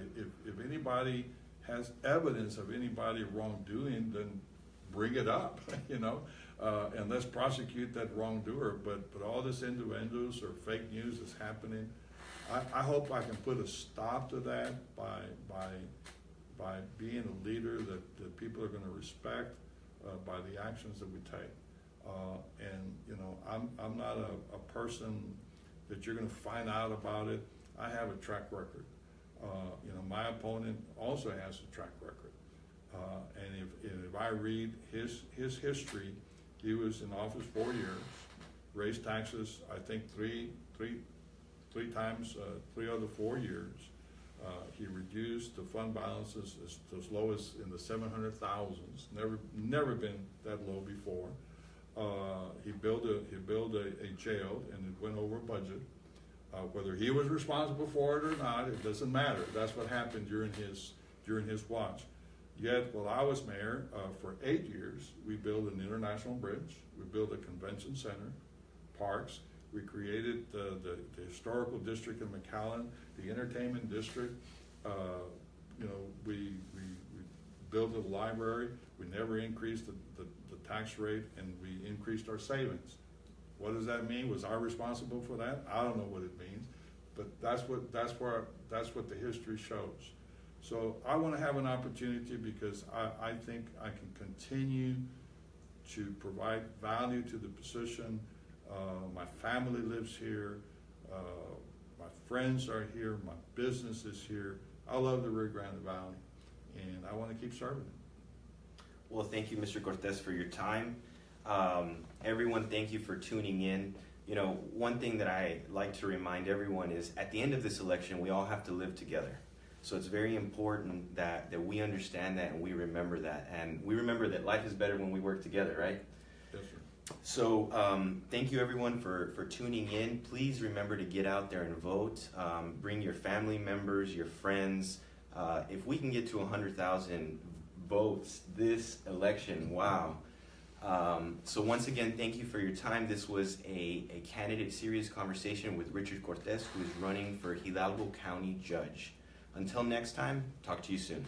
Speaker 2: If anybody has evidence of anybody wrongdoing, then bring it up. and let's prosecute that wrongdoer. But all this innuendos or fake news is happening. I hope I can put a stop to that by being a leader that people are going to respect by the actions that we take. And you know, I'm not a person that you're going to find out about it. I have a track record. You know, my opponent also has a track record. And if I read his history, he was in office 4 years, raised taxes, I think three times, 3 out of the 4 years. He reduced the fund balances as low as in the 700,000s. Never been that low before. He built a jail, and it went over budget. Whether he was responsible for it or not, it doesn't matter. That's what happened during his watch. Yet, while I was mayor, for 8 years, we built an international bridge. We built a convention center, parks. We created the historical district in McAllen, the entertainment district. You know, we built a library. We never increased the tax rate, and we increased our savings. What does that mean? Was I responsible for that? I don't know what it means, but that's what the history shows. So I want to have an opportunity because I think I can continue to provide value to the position. My family lives here. My friends are here. My business is here. I love the Rio Grande Valley, and I want to keep serving it.
Speaker 1: Well, thank you, Mr. Cortez, for your time. Everyone, thank you for tuning in. You know, one thing that I like to remind everyone is at the end of this election, we all have to live together. So it's very important that we understand that and we remember that. And we remember that life is better when we work together, right?
Speaker 2: Yes, sir.
Speaker 1: So thank you, everyone, for tuning in. Please remember to get out there and vote. Bring your family members, your friends. If we can get to 100,000 votes this election, wow. So once again, thank you for your time. This was a candidate series conversation with Richard Cortez, who is running for Hidalgo County Judge. Until next time, talk to you soon.